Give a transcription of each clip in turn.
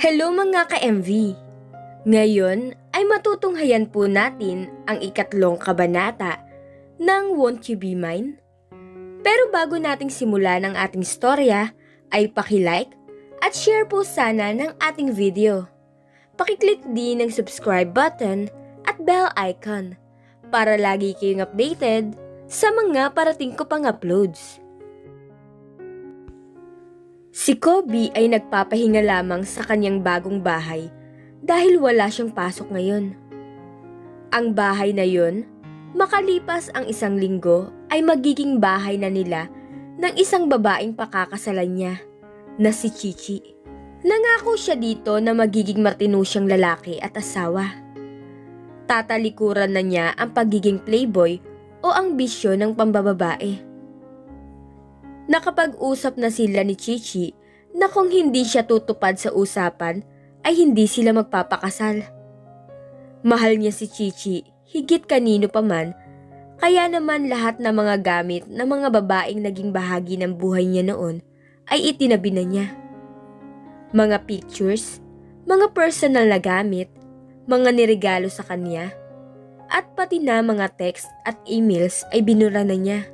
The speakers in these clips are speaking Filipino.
Hello mga ka-MV! Ngayon ay matutunghayan po natin ang ikatlong kabanata ng Won't You Be Mine? Pero bago nating simulan ang ating storya ay paki-like at share po sana ng ating video. Paki-click din ng subscribe button at bell icon para lagi kayong updated sa mga parating ko pang uploads. Si Kobe ay nagpapahinga lamang sa kanyang bagong bahay dahil wala siyang pasok ngayon. Ang bahay na yon, makalipas ang isang linggo ay magiging bahay na nila ng isang babaeng pakakasalan niya na si Chichi. Nangako siya dito na magiging matino siyang lalaki at asawa. Tatalikuran na niya ang pagiging playboy o ang bisyo ng pambababae. Nakapag-usap na sila ni Chichi na kung hindi siya tutupad sa usapan ay hindi sila magpapakasal. Mahal niya si Chichi higit kanino pa man, kaya naman lahat ng mga gamit ng mga babaeng naging bahagi ng buhay niya noon ay itinabi na niya. Mga pictures, mga personal na gamit, mga niregalo sa kanya, at pati na mga text at emails ay binura na niya.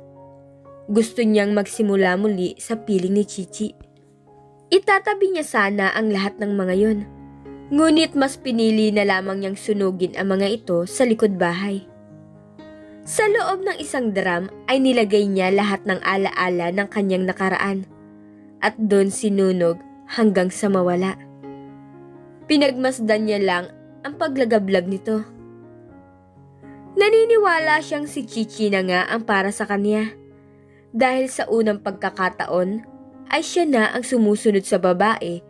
Gusto niyang magsimula muli sa piling ni Chichi. Itatabi niya sana ang lahat ng mga yon. Ngunit mas pinili na lamang niyang sunugin ang mga ito sa likod bahay. Sa loob ng isang drum ay nilagay niya lahat ng alaala ng kanyang nakaraan. At doon sinunog hanggang sa mawala. Pinagmasdan niya lang ang paglagablag nito. Naniniwala siyang si Chichi na nga ang para sa kanya. Dahil sa unang pagkakataon ay siya na ang sumusunod sa babae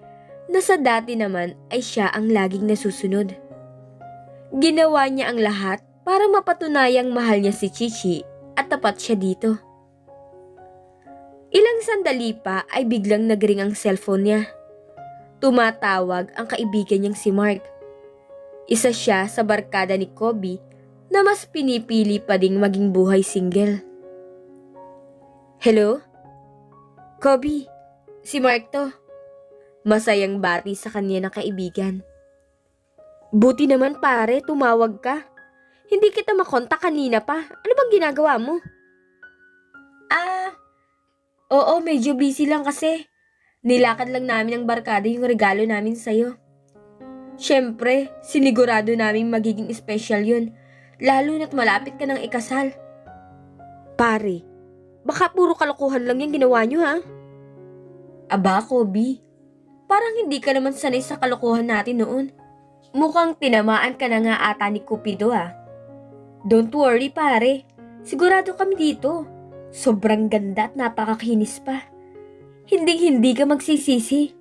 na sa dati naman ay siya ang laging nasusunod. Ginawa niya ang lahat para mapatunayang mahal niya si Chichi at tapat siya dito. Ilang sandali pa ay biglang nagring ang cellphone niya. Tumatawag ang kaibigan niyang si Mark. Isa siya sa barkada ni Kobe na mas pinipili pa ding maging buhay single. Hello? Kobe, si Mark to. Masayang bati sa kanya ng kaibigan. Buti naman pare, tumawag ka. Hindi kita makontak kanina pa. Ano bang ginagawa mo? Oo, medyo busy lang kasi. Nilakad lang namin ng barkada yung regalo namin sa'yo. Siyempre, sinigurado namin magiging special yun. Lalo na't malapit ka ng ikasal. Pare, baka puro kalokohan lang yung ginawa nyo ha? Aba, Kobe, parang hindi ka naman sanay sa kalokohan natin noon. Mukhang tinamaan ka na nga ata ni Cupido ha. Don't worry pare, sigurado kami dito. Sobrang ganda at napakakinis pa. Hindi ka magsisisi.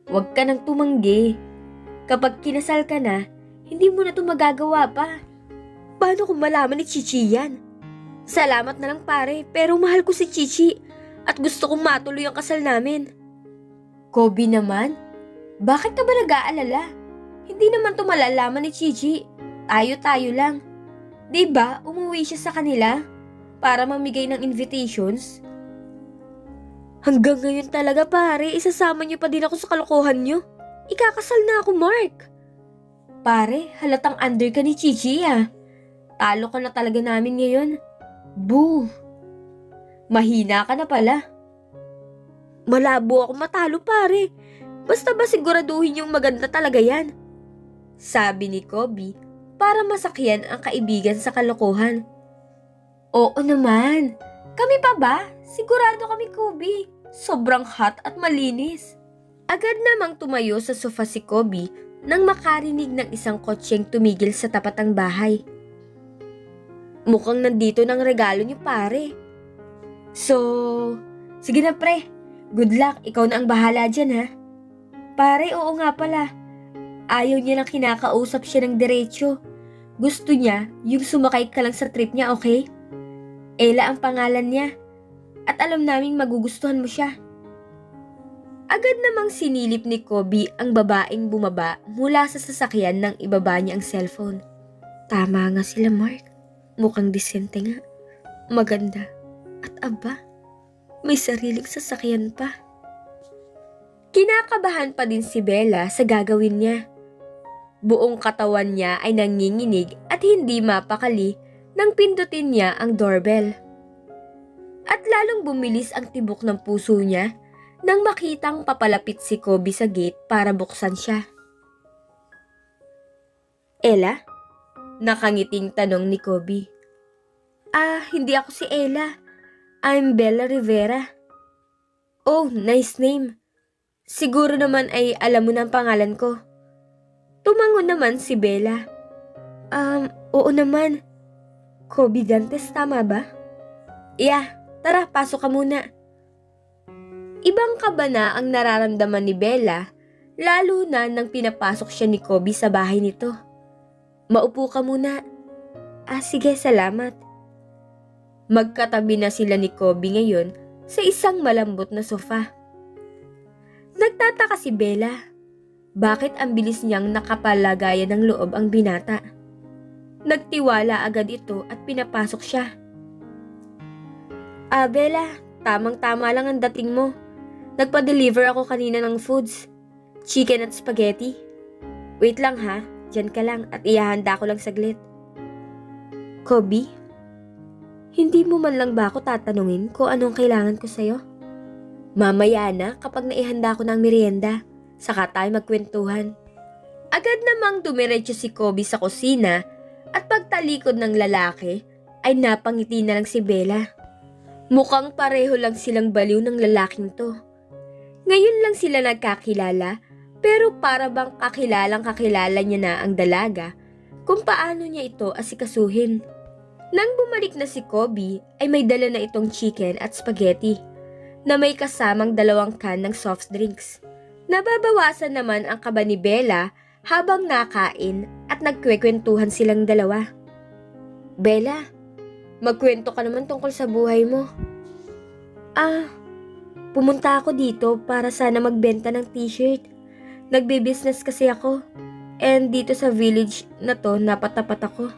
Huwag ka nang tumanggi. Kapag kinasal ka na, hindi mo na ito magagawa pa. Paano kung malaman ni Chichi yan? Salamat na lang pare, pero mahal ko si Chichi at gusto kong matuloy ang kasal namin. Kobe naman, bakit ka ba nag-aalala? Hindi naman to malalaman ni Chichi. Tayo-tayo lang. Diba, umuwi siya sa kanila para mamigay ng invitations? Hanggang ngayon talaga pare, isasama niyo pa din ako sa kalokohan niyo. Ikakasal na ako, Mark. Pare, halatang under ka ni Chichi ah. Talo ka na talaga namin ngayon. Boo! Mahina ka na pala. Malabo ako matalo pare. Basta ba siguraduhin yung maganda talaga yan? Sabi ni Kobe para masakyan ang kaibigan sa kalokohan. Oo naman. Kami pa ba? Sigurado kami Kobe. Sobrang hot at malinis. Agad namang tumayo sa sofa si Kobe nang makarinig ng isang kotseng tumigil sa tapat ng bahay. Mukhang nandito ng regalo niyo pare. So, sige na pre. Good luck, ikaw na ang bahala dyan ha. Pare, oo nga pala. Ayaw niya lang kinakausap siya ng diretsyo. Gusto niya yung sumakay ka lang sa trip niya, okay? Ella ang pangalan niya. At alam naming magugustuhan mo siya. Agad namang sinilip ni Kobe ang babaeng bumaba mula sa sasakyan nang ibaba niya ang cellphone. Tama nga sila Mark. Mukhang disente nga. Maganda. At aba, may sariling sasakyan pa. Kinakabahan pa din si Bella sa gagawin niya. Buong katawan niya ay nanginginig at hindi mapakali nang pindutin niya ang doorbell. At lalong bumilis ang tibok ng puso niya nang makitang papalapit si Kobe sa gate para buksan siya. Ella? Nakangiting tanong ni Kobe. Hindi ako si Ella. I'm Bella Rivera. Oh, nice name. Siguro naman ay alam mo na ang pangalan ko. Tumango naman si Bella. Oo naman. Kobe Dantes, tama ba? Yeah, tara, pasok ka muna. Ibang kaba na ang nararamdaman ni Bella, lalo na nang pinapasok siya ni Kobe sa bahay nito. Maupo ka muna. Sige, salamat. Magkatabi na sila ni Kobe ngayon sa isang malambot na sofa. Nagtataka si Bella. Bakit ang bilis niyang nakapalagayan ng loob ang binata? Nagtiwala agad ito at pinapasok siya. Bella, tamang-tama lang ang dating mo. Nagpa-deliver ako kanina ng foods. Chicken at spaghetti. Wait lang ha, dyan ka lang at ihahanda ko lang saglit. Kobe, hindi mo man lang ba ako tatanungin kung anong kailangan ko sa'yo? Mamaya na kapag naihanda ko ng merienda, saka tayo magkwentuhan. Agad namang dumiretso si Kobe sa kusina at pagtalikod ng lalaki ay napangiti na lang si Bella. Mukhang pareho lang silang baliw ng lalaking to. Ngayon lang sila nagkakilala pero para bang kakilala niya na ang dalaga kung paano niya ito asikasuhin. Nang bumalik na si Kobe ay may dala na itong chicken at spaghetti na may kasamang 2 can ng soft drinks. Nababawasan naman ang kaba ni Bella habang nakain at nagkwekwentuhan silang dalawa. Bella, magkwento ka naman tungkol sa buhay mo. Pumunta ako dito para sana magbenta ng t-shirt. Nagbe-business kasi ako. And dito sa village na to napatapat ako.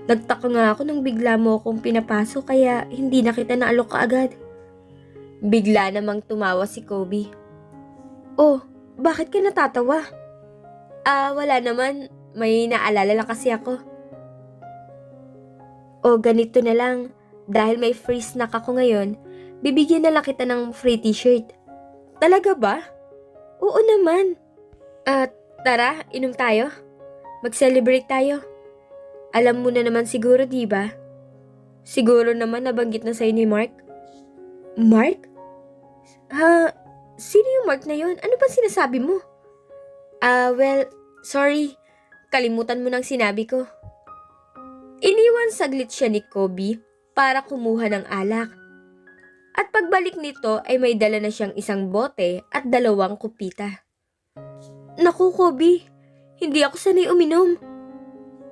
Nagtaka nga ako nung bigla mo akong pinapasok kaya hindi na kita naalok kaagad. Bigla namang tumawa si Kobe. Oh, bakit ka natatawa? Wala naman. May naalala lang kasi ako. O ganito na lang. Dahil may free snack ako ngayon, bibigyan na lang kita ng free t-shirt. Talaga ba? Oo naman. Tara, inom tayo. Mag-celebrate tayo. Alam mo na naman siguro, di ba? Siguro naman nabanggit na sa'yo ni Mark. Mark? Sino yung Mark na yun? Ano ba sinasabi mo? Well, sorry. Kalimutan mo nang sinabi ko. Iniwan saglit siya ni Kobe para kumuha ng alak. At pagbalik nito ay may dala na siyang 1 bote at 2 kupita. Naku, Kobe, hindi ako sanay uminom.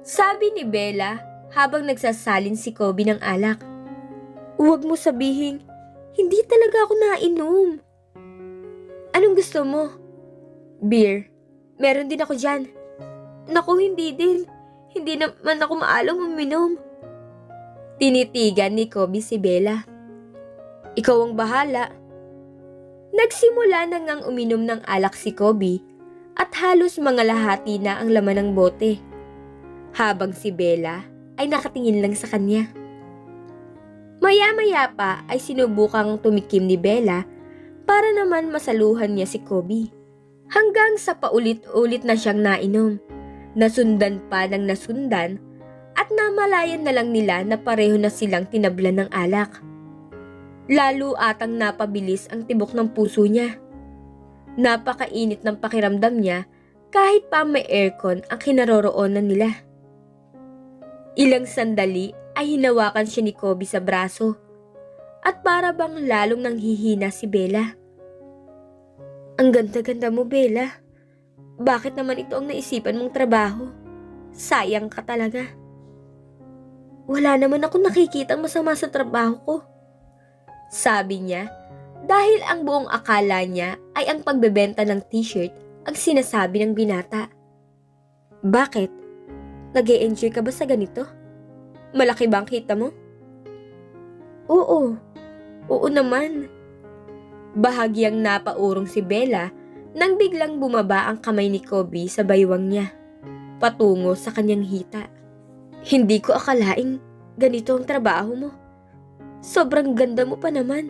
Sabi ni Bella habang nagsasalin si Kobe ng alak. Huwag mo sabihin, hindi talaga ako nainom. Anong gusto mo? Beer. Meron din ako dyan. Naku, hindi din. Hindi naman ako maalam uminom. Tinitigan ni Kobe si Bella. Ikaw ang bahala. Nagsimula na ngang uminom ng alak si Kobe at halos mga lahati na ang laman ng bote. Habang si Bella ay nakatingin lang sa kanya. Maya-maya pa ay sinubukang tumikim ni Bella para naman masaluhan niya si Kobe. Hanggang sa paulit-ulit na siyang nainom. Nasundan pa ng nasundan at namalayan na lang nila na pareho na silang tinablan ng alak. Lalo atang napabilis ang tibok ng puso niya. Napakainit ng pakiramdam niya kahit pa may aircon ang kinaroroonan nila. Ilang sandali ay hinawakan siya ni Kobe sa braso at para bang lalong nanghihina si Bella. Ang ganda-ganda mo, Bella. Bakit naman ito ang naisipan mong trabaho? Sayang ka talaga. Wala naman ako nakikitang masama sa trabaho ko. Sabi niya dahil ang buong akala niya ay ang pagbebenta ng t-shirt ang sinasabi ng binata. Bakit? Nag-e-enjoy ka ba sa ganito? Malaki ba ang kita mo? Oo naman. Bahagyang napaurong si Bella nang biglang bumaba ang kamay ni Kobe sa baywang niya, patungo sa kanyang hita. Hindi ko akalaing ganito ang trabaho mo. Sobrang ganda mo pa naman.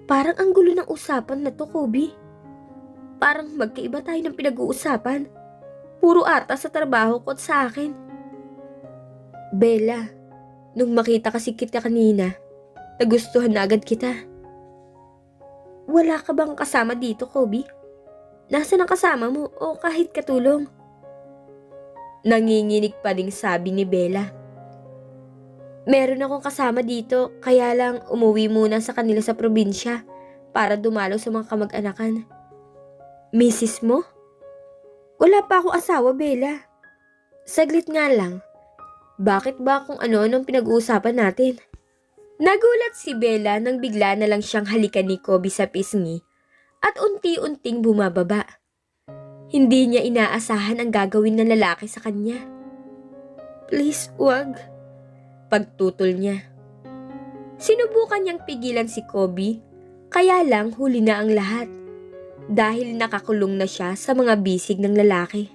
Parang ang gulo ng usapan na to, Kobe. Parang magkaiba tayo ng pinag-uusapan. Puro ata sa trabaho ko at sa akin. Bella, nung makita kasi kita kanina, nagustuhan na agad kita. Wala ka bang kasama dito, Kobe? Nasaan ang kasama mo o kahit katulong? Nanginginig pa ding sabi ni Bella. Meron akong kasama dito, kaya lang umuwi muna sa kanila sa probinsya para dumalo sa mga kamag-anakan. Misis mo? Wala pa akong asawa, Bella. Saglit nga lang. Bakit ba kung ano-anong pinag-uusapan natin? Nagulat si Bella nang bigla na lang siyang halikan ni Kobe sa pisngi at unti-unting bumababa. Hindi niya inaasahan ang gagawin ng lalaki sa kanya. Please, wag. Pagtutol niya. Sinubukan niyang pigilan si Kobe, kaya lang huli na ang lahat dahil nakakulong na siya sa mga bisig ng lalaki.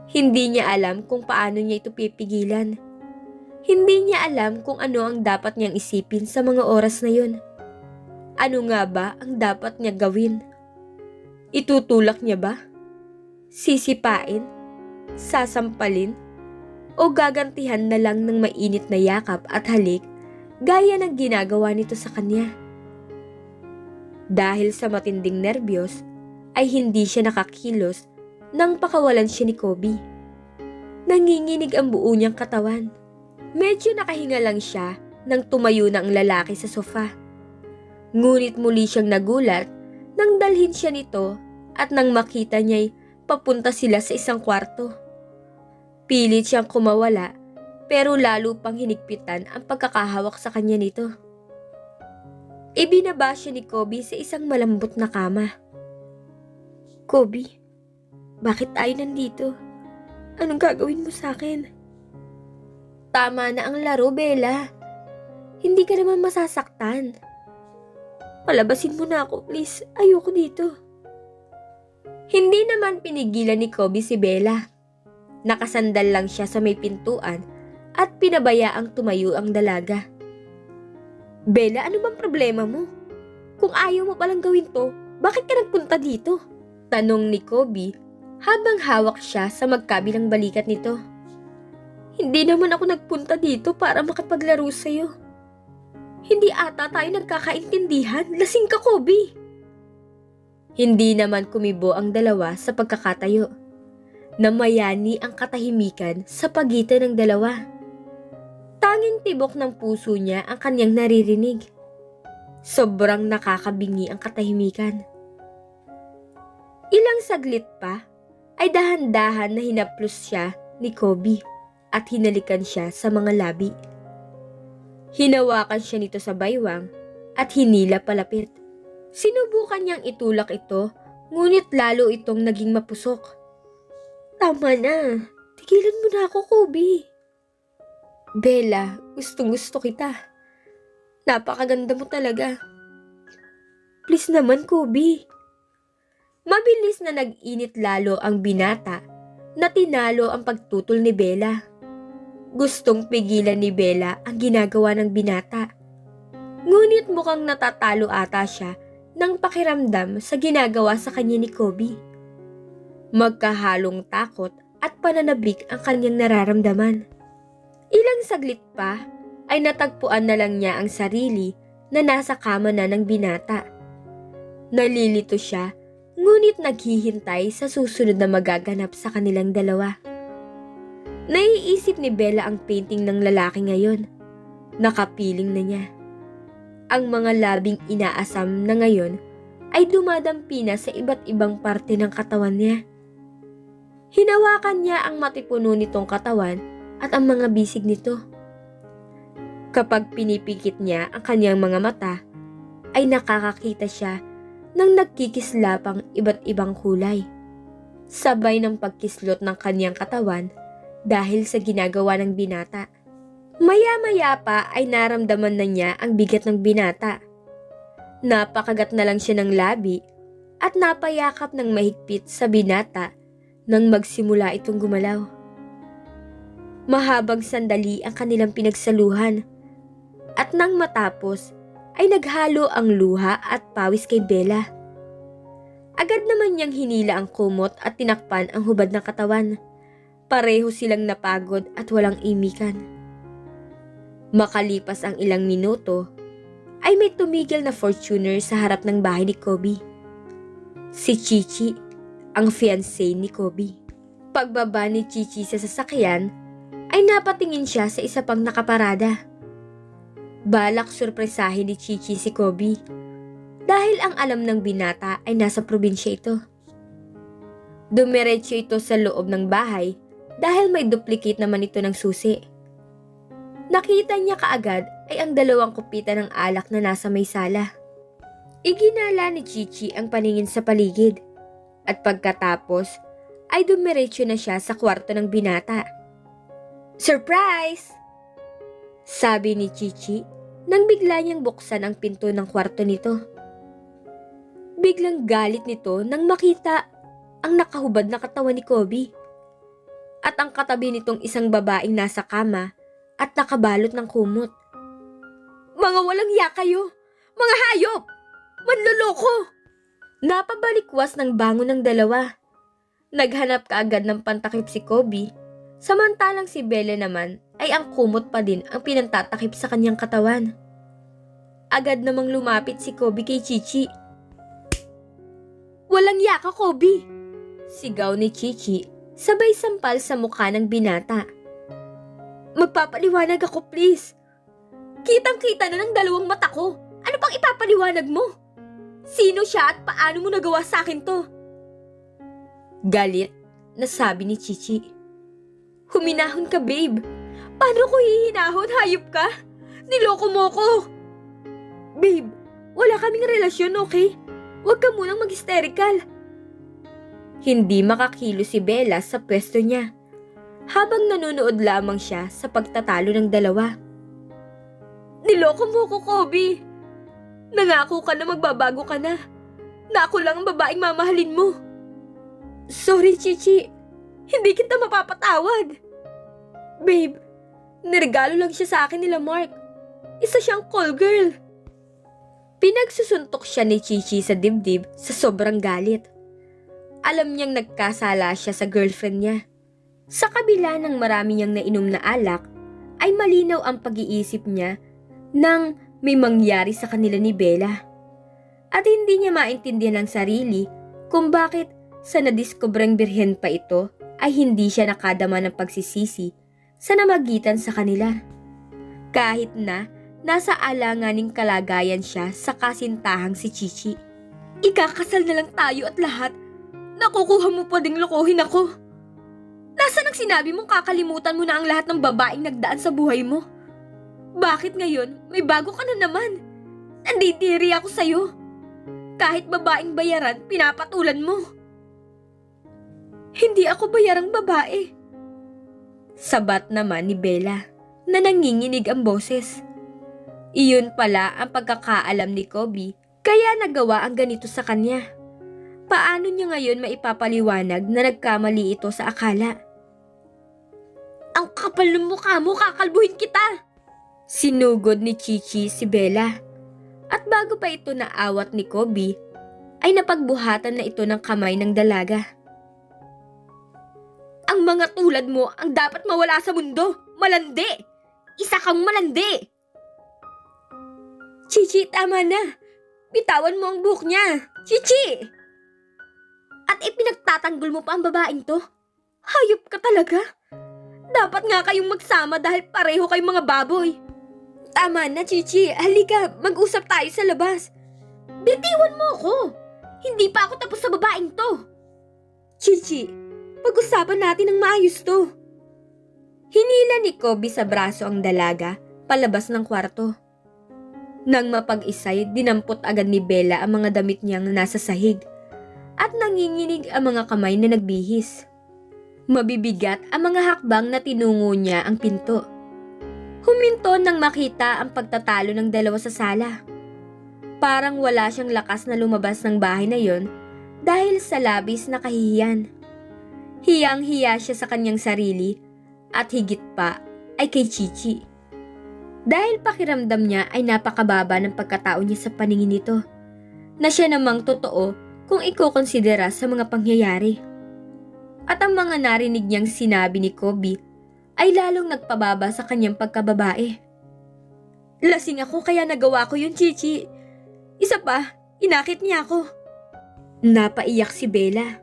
Hindi niya alam kung paano niya ito pipigilan. Hindi niya alam kung ano ang dapat niyang isipin sa mga oras na yun. Ano nga ba ang dapat niya gawin? Itutulak niya ba? Sisipain? Sasampalin? O gagantihan na lang ng mainit na yakap at halik gaya ng ginagawa nito sa kanya? Dahil sa matinding nerbiyos ay hindi siya nakakilos nang pakawalan siya ni Kobe. Nanginginig ang buo niyang katawan. Medyo nakahinga lang siya nang tumayo na ang lalaki sa sofa. Ngunit muli siyang nagulat nang dalhin siya nito at nang makita niya'y papunta sila sa isang kwarto. Pilit siyang kumawala pero lalo pang hinigpitan ang pagkakahawak sa kanya nito. Ibinaba siya ni Kobe sa isang malambot na kama. Kobe, bakit tayo nandito? Anong gagawin mo sa akin? Tama na ang laro, Bella. Hindi ka naman masasaktan. Palabasin mo na ako, please. Ayoko dito. Hindi naman pinigilan ni Kobe si Bella. Nakasandal lang siya sa may pintuan at pinabayaang tumayo ang dalaga. Bella, ano bang problema mo? Kung ayaw mo palang gawin to, bakit ka nagpunta dito? Tanong ni Kobe habang hawak siya sa magkabilang balikat nito. Hindi naman ako nagpunta dito para makipaglaro sa'yo. Hindi ata tayo nagkakaintindihan. Lasing ka, Kobe. Hindi naman kumibo ang dalawa sa pagkakatayo. Namayani ang katahimikan sa pagitan ng dalawa. Tanging tibok ng puso niya ang kanyang naririnig. Sobrang nakakabingi ang katahimikan. Ilang saglit pa ay dahan-dahan na hinaplos siya ni Kobe at hinalikan siya sa mga labi. Hinawakan siya nito sa baywang at hinila palapit. Sinubukan niyang itulak ito, ngunit lalo itong naging mapusok. Tama na. Tigilan mo na ako, Kobe. Bella, gustong-gusto kita. Napakaganda mo talaga. Please naman, Kobe. Mabilis na nag-init lalo ang binata na tinalo ang pagtutol ni Bella. Gustong pigilan ni Bella ang ginagawa ng binata. Ngunit mukhang natatalo ata siya ng pakiramdam sa ginagawa sa kanya ni Kobe. Magkahalong takot at pananabik ang kanyang nararamdaman. Ilang saglit pa ay natagpuan na lang niya ang sarili na nasa kama na ng binata. Nalilito siya, ngunit naghihintay sa susunod na magaganap sa kanilang dalawa. Naiisip ni Bella ang painting ng lalaki ngayon. Nakapiling na niya. Ang mga labing inaasam na ngayon ay dumadampi na sa iba't ibang parte ng katawan niya. Hinawakan niya ang matipuno nitong katawan at ang mga bisig nito. Kapag pinipikit niya ang kanyang mga mata, ay nakakakita siya ng nagkikislapang iba't ibang kulay. Sabay ng pagkislot ng kanyang katawan dahil sa ginagawa ng binata. Maya-maya pa ay naramdaman na niya ang bigat ng binata. Napakagat na lang siya ng labi at napayakap ng mahigpit sa binata nang magsimula itong gumalaw. Mahabang sandali ang kanilang pinagsaluhan at nang matapos ay naghalo ang luha at pawis kay Bella. Agad naman niyang hinila ang kumot at tinakpan ang hubad ng katawan. Pareho silang napagod at walang imikan. Makalipas ang ilang minuto, ay may tumigil na Fortuner sa harap ng bahay ni Kobe. Si Chichi, ang fiancé ni Kobe. Pagbaba ni Chichi sa sasakyan, ay napatingin siya sa isa pang nakaparada. Balak surpresahin ni Chichi si Kobe dahil ang alam ng binata ay nasa probinsya ito. Dumiretso ito sa loob ng bahay dahil may duplicate naman ito ng susi. Nakita niya kaagad ay ang dalawang kupita ng alak na nasa may sala. Iginala ni Chichi ang paningin sa paligid at pagkatapos ay dumiretso na siya sa kwarto ng binata. "Surprise!" sabi ni Chichi nang bigla niyang buksan ang pinto ng kwarto nito. Biglang galit nito nang makita ang nakahubad na katawan ni Kobe at ang katabi nitong isang babaeng nasa kama at nakabalot ng kumot. "Mga walang iya kayo! Mga hayop! Manloloko!" Napabalikwas ng bangon ng dalawa. Naghanap kaagad ng pantakip si Kobe, samantalang si Bella naman ay ang kumot pa din ang pinantatakip sa kanyang katawan. Agad namang lumapit si Kobe kay Chichi. "Walang iya ka, Kobe!" sigaw ni Chichi, sabay sampal sa mukha ng binata. "Magpapaliwanag ako, please. Kitang-kita na ng dalawang mata ko. Ano pang ipapaliwanag mo? Sino siya at paano mo nagawa sa akin to?" Galit na sabi ni Chichi. "Huminahon ka, babe. Paano ko hihinahon? Hayop ka? Niloko mo ko." "Babe, wala kaming relasyon, okay? Huwag ka munang mag-hysterical." Hindi makakilo si Bella sa pwesto niya habang nanonood lamang siya sa pagtatalo ng dalawa. "Niloko mo ko, Kobe. Nangako ka na magbabago ka na. Na ako lang ang babaeng mamahalin mo." "Sorry, Chichi. Hindi kita mapapatawad." "Babe, niregalo lang siya sa akin nila Mark. Isa siyang call girl." Pinagsusuntok siya ni Chichi sa dibdib sa sobrang galit. Alam niyang nagkasala siya sa girlfriend niya. Sa kabila ng marami niyang nainom na alak, ay malinaw ang pag-iisip niya nang may mangyari sa kanila ni Bella. At hindi niya maintindihan ang sarili kung bakit sa nadiskubreng birhen pa ito ay hindi siya nakadama ng pagsisisi sa namagitan sa kanila. Kahit na nasa alanganing kalagayan siya sa kasintahang si Chichi. "Ikakasal na lang tayo at lahat. Nakukuha mo pa ding lokohin ako. Nasaan ang sinabi mong kakalimutan mo na ang lahat ng babaeng nagdaan sa buhay mo? Bakit ngayon may bago ka na naman? Nandidiri ako sa'yo. Kahit babaeng bayaran, pinapatulan mo." "Hindi ako bayarang babae." Sabat naman ni Bella na nanginginig ang boses. Iyon pala ang pagkakaalam ni Kobe kaya nagawa ang ganito sa kanya. Paano niya ngayon maipapaliwanag na nagkamali ito sa akala? "Ang kapal ng mukha mo, kakalbuhin kita!" Sinugod ni Chichi si Bella. At bago pa ito naawat ni Kobe, ay napagbuhatan na ito ng kamay ng dalaga. "Ang mga tulad mo ang dapat mawala sa mundo! Malandi! Isa kang malandi!" "Chichi, tama na! Bitawan mo ang buhok niya! Chichi! At ipinagtatanggol mo pa ang babaeng to? Hayop ka talaga! Dapat nga kayong magsama dahil pareho kayong mga baboy. Tama na, Chichi. Halika, mag-usap tayo sa labas. Bitiwan mo ako! Hindi pa ako tapos sa babaeng to!" "Chichi, pag-usapan natin ng maayos to." Hinila ni Kobe sa braso ang dalaga palabas ng kwarto. Nang mapag-isay, dinampot agad ni Bella ang mga damit niyang nasa sahig at nanginginig ang mga kamay na nagbihis. Mabibigat ang mga hakbang na tinungo niya ang pinto. Huminto nang makita ang pagtatalo ng dalawa sa sala. Parang wala siyang lakas na lumabas ng bahay na yon dahil sa labis na kahihiyan. Hiyang-hiya siya sa kanyang sarili at higit pa ay kay Chichi. Dahil pakiramdam niya ay napakababa ng pagkatao niya sa paningin nito, na siya namang totoo kung ikukonsidera sa mga pangyayari. At ang mga narinig niyang sinabi ni Kobe ay lalong nagpababa sa kanyang pagkababae. Lasing ako kaya nagawa ko yun, Chichi. Isa pa, inakit niya ako. Napaiyak si Bella.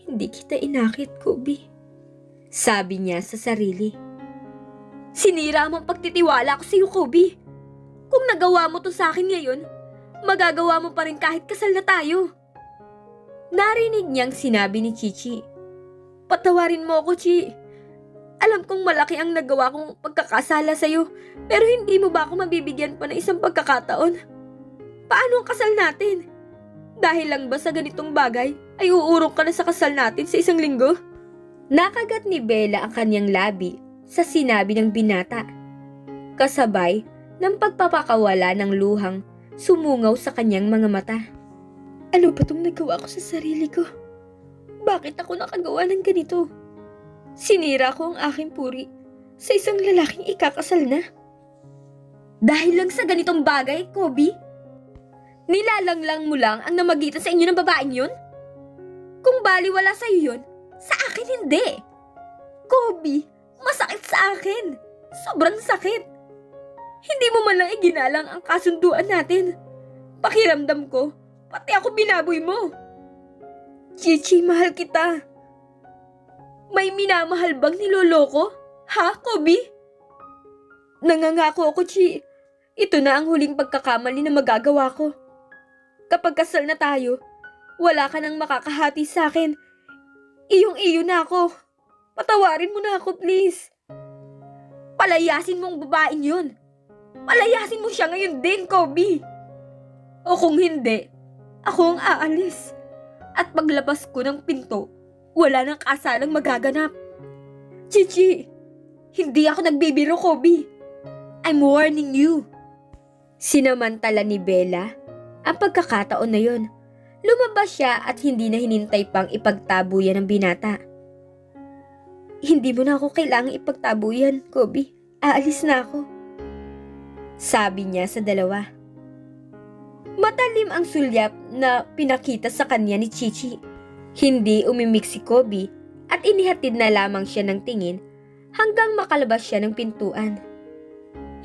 Hindi kita inakit, Kobe. Sabi niya sa sarili. Sinira mo ang pagtitiwala ko sa iyo, Kobe. Kung nagawa mo to sa akin ngayon, magagawa mo pa rin kahit kasal na tayo. Narinig niyang sinabi ni Chichi. Patawarin mo ako, Chi. Alam kong malaki ang nagawa kong pagkakasala sa iyo, pero hindi mo ba ako mabibigyan pa ng isang pagkakataon? Paano ang kasal natin? Dahil lang ba sa ganitong bagay ay uurong ka na sa kasal natin sa isang linggo? Nakagat ni Bella ang kanyang labi sa sinabi ng binata. Kasabay ng pagpapakawala ng luhang sumungaw sa kanyang mga mata. Ano ba itong nagawa ko sa sarili ko? Bakit ako nakagawa ng ganito? Sinira ko ang aking puri sa isang lalaking ikakasal na. Dahil lang sa ganitong bagay, Kobe? Nilalanglang mo lang ang namagitan sa inyo ng babaeng yun? Kung baliwala sa iyo yun, sa akin hindi. Kobe, masakit sa akin. Sobrang sakit. Hindi mo man lang iginalang ang kasunduan natin. Pakiramdam ko, pati ako binaboy mo. Chichi, mahal kita. May minamahal bang niloloko? Ha, Kobe? Nangangako ako, Chi. Ito na ang huling pagkakamali na magagawa ko. Kapag kasal na tayo, wala ka nang makakahati sa akin. Iyong-iyo na ako. Patawarin mo na ako, please. Palayasin mo ang babaeng yun. Palayasin mo siya ngayon din, Kobe. O kung hindi, ako ang aalis. At paglabas ko ng pinto, wala nang kasalang magaganap. Chichi, hindi ako nagbibiro, Kobe. I'm warning you. Sinamantala ni Bella ang pagkakataon na yon. Lumabas siya at hindi na hinintay pang ipagtabuyan ng binata. Hindi mo na ako kailangang ipagtabuyan, Kobe. Aalis na ako. Sabi niya sa dalawa. Matalim ang sulyap na pinakita sa kanya ni Chichi. Hindi umimik si Kobe at inihatid na lamang siya ng tingin hanggang makalabas siya ng pintuan.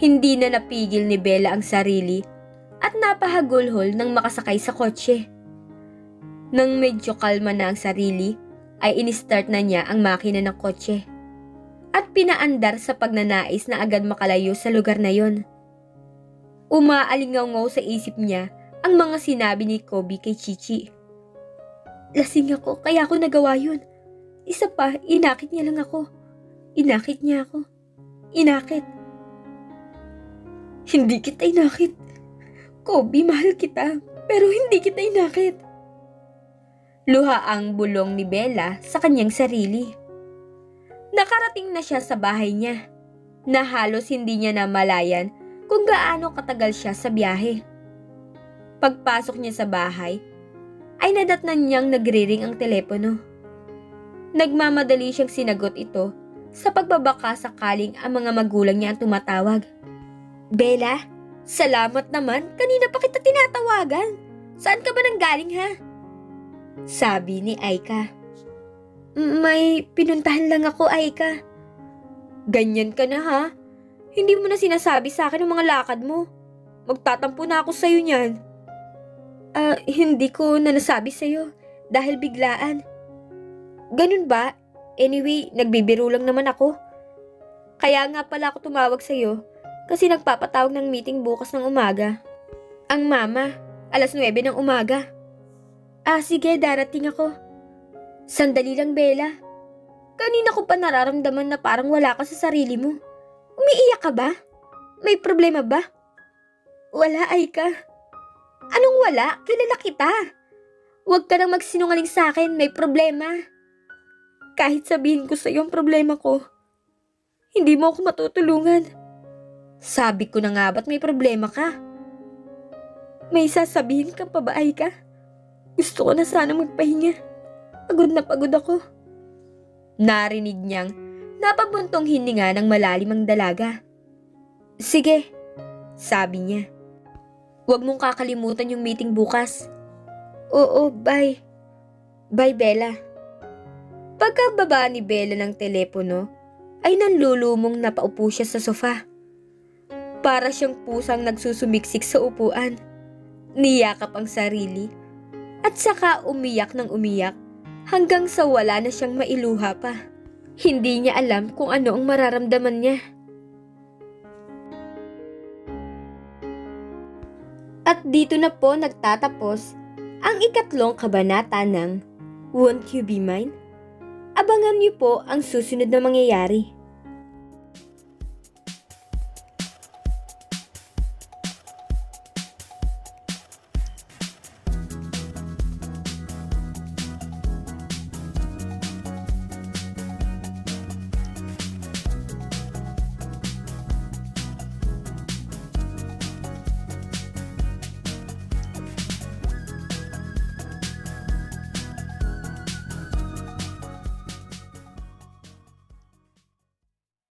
Hindi na napigil ni Bella ang sarili at napahagulhol nang makasakay sa kotse. Nang medyo kalma na ang sarili, ay inistart na niya ang makina ng kotse at pinaandar sa pagnanais na agad makalayo sa lugar na yon. Umaalingaw-ngaw sa isip niya ang mga sinabi ni Kobe kay Chichi. Lasing ako, kaya ako nagawa yun. Isa pa, inakit niya lang ako. Inakit niya ako. Inakit. Hindi kita inakit. Kobe, mahal kita, pero hindi kita inakit. Luha ang bulong ni Bella sa kanyang sarili. Nakarating na siya sa bahay niya, na halos hindi niya namalayan kung gaano katagal siya sa biyahe. Pagpasok niya sa bahay, ay nadatnan niyang nagriring ang telepono. Nagmamadali siyang sinagot ito sa pagbabaka sakaling ang mga magulang niya ang tumatawag. Bella, salamat naman, kanina pa kita tinatawagan. Saan ka ba nanggaling, ha? Sabi ni Aika. May pinuntahan lang ako, Aika. Ganyan ka na, ha? Hindi mo na sinasabi sa akin ang mga lakad mo. Magtatampo na ako sa'yo niyan. Hindi ko na nasabi sa'yo dahil biglaan. Ganun ba? Anyway, nagbibiro lang naman ako. Kaya nga pala ako tumawag sa'yo kasi nagpapatawag ng meeting bukas ng umaga. Ang mama, 9:00 ng umaga. Sige, darating ako. Sandali lang, Bella. Kanina ko pa nararamdaman na parang wala ka sa sarili mo. Umiiyak ka ba? May problema ba? Wala, Aika. Anong wala? Kilala kita. Huwag ka nang magsinungaling sa akin, may problema. Kahit sabihin ko sa iyo ang problema ko, hindi mo ako matutulungan. Sabi ko na nga ba't may problema ka? May sasabihin ka pa ba, Aika? Gusto ko na sana magpahinga. Pagod na pagod ako. Narinig niyang napabuntong hininga ng malalim ang dalaga. Sige, sabi niya. Huwag mong kakalimutan yung meeting bukas. Oo, bye. Bye, Bella. Pagkababa ni Bella ng telepono, ay nanlulumong napaupo siya sa sofa. Para siyang pusang nagsusumiksik sa upuan. Niyakap ang sarili at saka umiyak ng umiyak hanggang sa wala na siyang mailuha pa. Hindi niya alam kung ano ang mararamdaman niya. At dito na po nagtatapos ang ikatlong kabanata ng Won't You Be Mine? Abangan niyo po ang susunod na mangyayari.